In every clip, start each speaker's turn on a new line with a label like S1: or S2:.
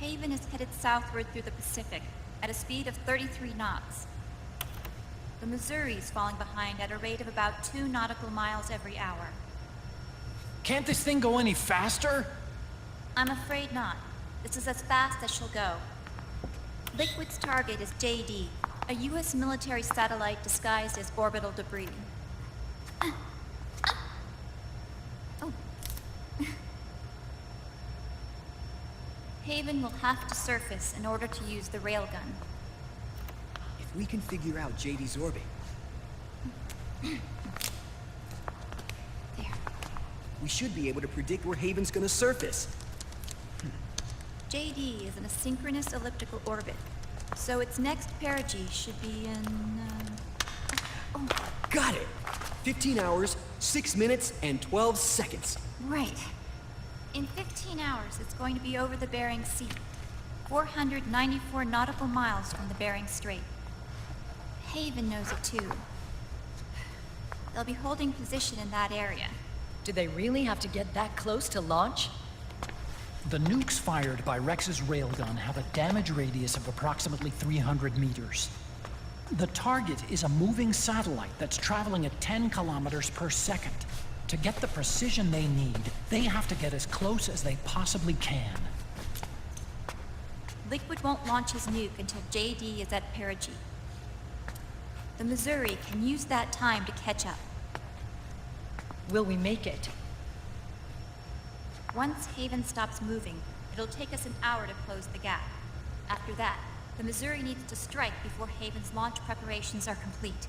S1: Haven is headed southward through the Pacific at a speed of 33 knots. The Missouri is falling behind at a rate of about 2 nautical miles every hour.
S2: Can't this thing go any faster?
S1: I'm afraid not. This is as fast as she'll go. Liquid's target is JD, a U.S. military satellite disguised as orbital debris. Oh. Haven will have to surface in order to use the railgun.
S3: If we can figure out JD's orbit...
S1: There.
S3: we should be able to predict where Haven's gonna surface.
S1: JD is in a synchronous elliptical orbit, so its next perigee should be in, Oh.
S3: Got it! 15 hours, 6 minutes, and 12 seconds.
S1: Right. In 15 hours, it's going to be over the Bering Sea, 494 nautical miles from the Bering Strait. Haven knows it too. They'll be holding position in that area.
S4: Do they really have to get that close to launch?
S2: The nukes fired by Rex's railgun have a damage radius of approximately 300 meters. The target is a moving satellite that's traveling at 10 kilometers per second. To get the precision they need, they have to get as close as they possibly can.
S1: Liquid won't launch his nuke until JD is at perigee. The Missouri can use that time to catch up.
S4: Will we make it?
S1: Once Haven stops moving, it'll take us an hour to close the gap. After that, the Missouri needs to strike before Haven's launch preparations are complete.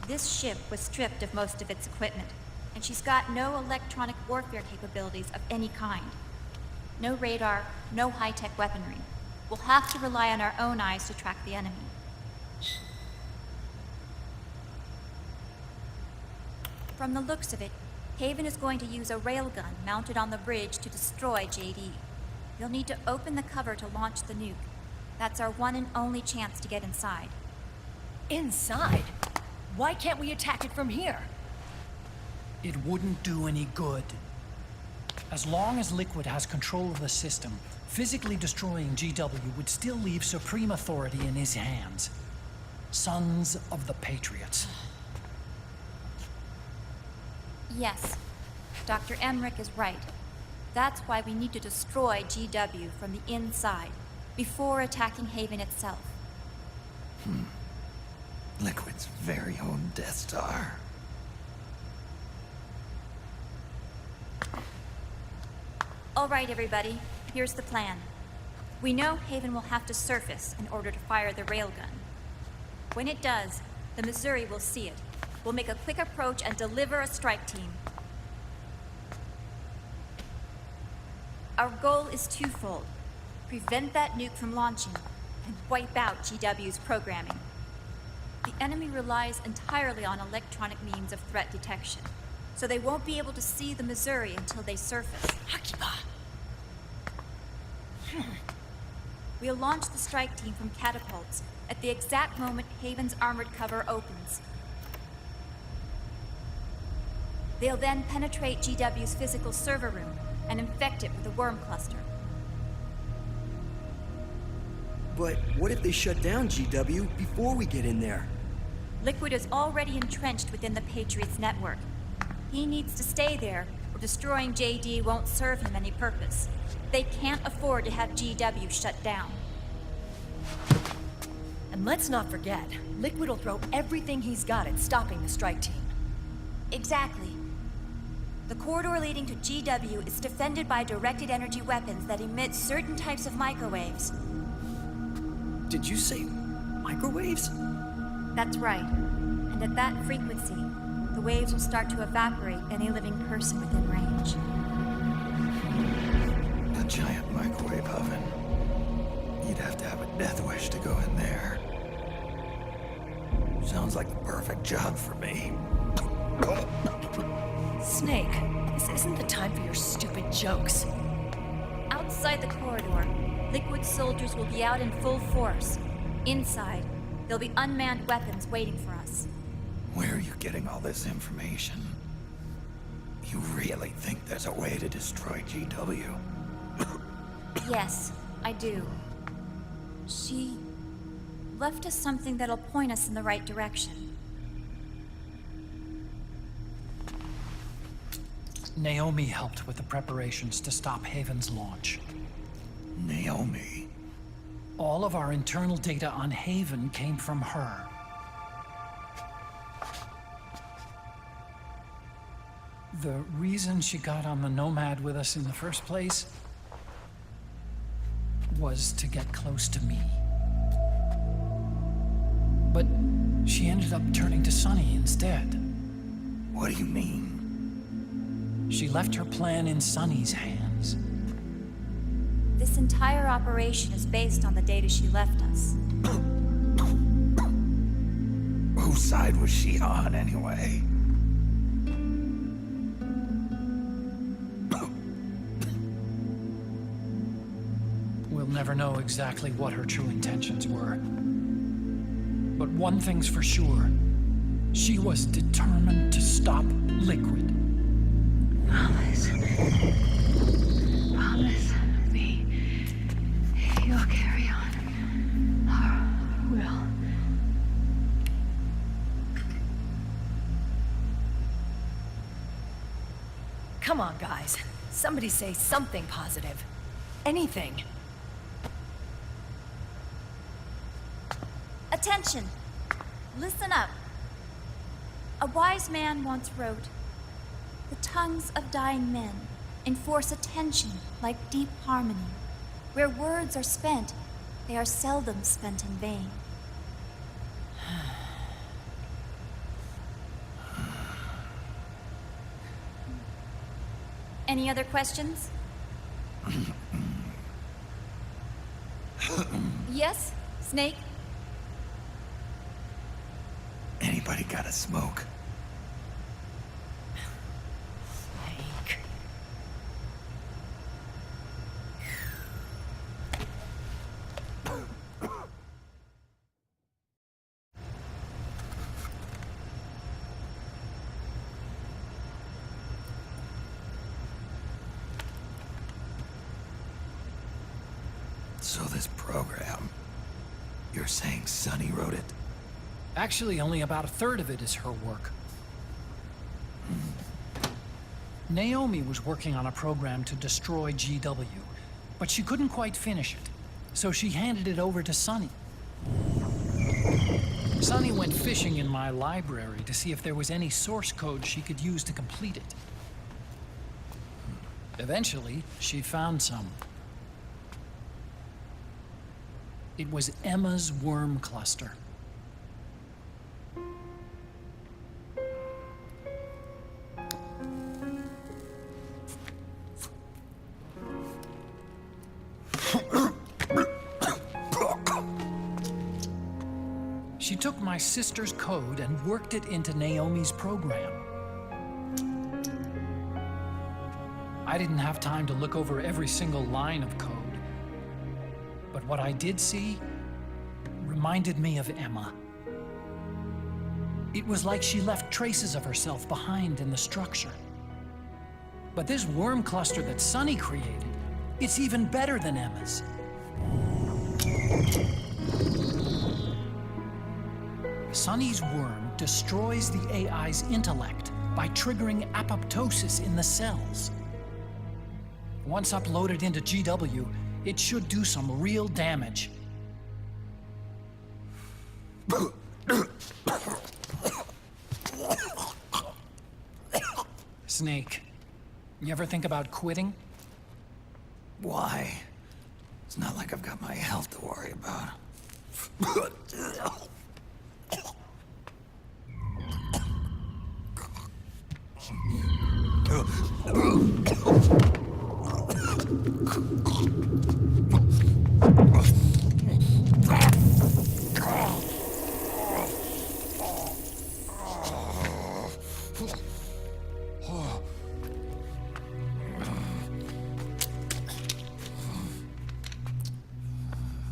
S1: This ship was stripped of most of its equipment, and she's got no electronic warfare capabilities of any kind. No radar, no high-tech weaponry. We'll have to rely on our own eyes to track the enemy. From the looks of it, Haven is going to use a railgun mounted on the bridge to destroy JD. You'll need to open the cover to launch the nuke. That's our one and only chance to get inside.
S4: Inside? Why can't we attack it from here?
S2: It wouldn't do any good. As long as Liquid has control of the system, physically destroying GW would still leave supreme authority in his hands. Sons of the Patriots.
S1: Yes, Dr. Emmerich is right. That's why we need to destroy GW from the inside, before attacking Haven itself.
S5: Liquid's very own Death Star.
S1: All right, everybody, here's the plan. We know Haven will have to surface in order to fire the railgun. When it does, the Missouri will see it. We'll make a quick approach and deliver a strike team. Our goal is twofold. Prevent that nuke from launching, and wipe out GW's programming. The enemy relies entirely on electronic means of threat detection, so they won't be able to see the Missouri until they surface. We'll launch the strike team from catapults at the exact moment Haven's armored cover opens. They'll then penetrate GW's physical server room and infect it with a worm cluster.
S3: But what if they shut down GW before we get in there?
S1: Liquid is already entrenched within the Patriots network. He needs to stay there, or destroying JD won't serve him any purpose. They can't afford to have GW shut down.
S4: And let's not forget, Liquid will throw everything he's got at stopping the strike team.
S1: Exactly. The corridor leading to GW is defended by directed energy weapons that emit certain types of microwaves.
S3: Did you say microwaves?
S1: That's right. And at that frequency, the waves will start to evaporate any living person within range.
S5: A giant microwave oven. You'd have to have a death wish to go in there. Sounds like the perfect job for me.
S4: Snake, this isn't the time for your stupid jokes.
S1: Outside the corridor, Liquid soldiers will be out in full force. Inside, there'll be unmanned weapons waiting for us.
S5: Where are you getting all this information? You really think there's a way to destroy GW?
S1: Yes, I do. She left us something that'll point us in the right direction.
S2: Naomi helped with the preparations to stop Haven's launch.
S5: Naomi.
S2: All of our internal data on Haven came from her. The reason she got on the Nomad with us in the first place was to get close to me. But she ended up turning to Sonny instead.
S5: What do you mean?
S2: She left her plan in Sonny's hands.
S1: This entire operation is based on the data she left us.
S5: Whose side was she on, anyway?
S2: We'll never know exactly what her true intentions were. But one thing's for sure. She was determined to stop Liquid.
S6: Promise. Promise me you'll carry on. Or will.
S4: Come on, guys. Somebody say something positive. Anything.
S1: Attention! Listen up. A wise man once wrote, "The tongues of dying men enforce attention like deep harmony. Where words are spent, they are seldom spent in vain." Any other questions? Yes, Snake?
S5: Anybody got a smoke?
S4: Snake.
S5: So this program, you're saying Sonny wrote it?
S2: Actually, only about a third of it is her work. Naomi was working on a program to destroy GW, but she couldn't quite finish it, so she handed it over to Sonny. Sonny went fishing in my library to see if there was any source code she could use to complete it. Eventually, she found some. It was Emma's worm cluster. She took my sister's code and worked it into Naomi's program. I didn't have time to look over every single line of code, but what I did see reminded me of Emma. It was like she left traces of herself behind in the structure. But this worm cluster that Sonny created, it's even better than Emma's. Sonny's worm destroys the AI's intellect by triggering apoptosis in the cells. Once uploaded into GW, it should do some real damage. Snake, you ever think about quitting?
S5: Why? It's not like I've got my health to worry about.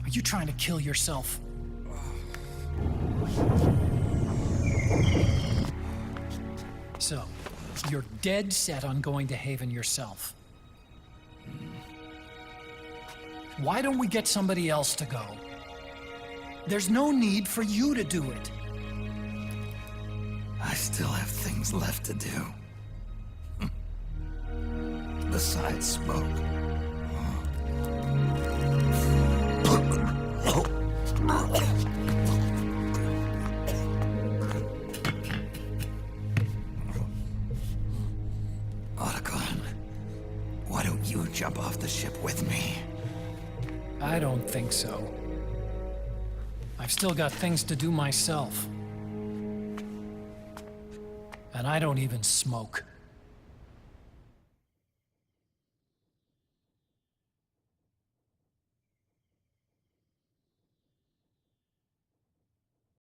S2: Are you trying to kill yourself? So, you're dead set on going to Haven yourself. Why don't we get somebody else to go? There's no need for you to do it.
S5: I still have things left to do. Besides smoke. Otacon, why don't you jump off the ship with me?
S2: I don't think so. I've still got things to do myself. And I don't even smoke.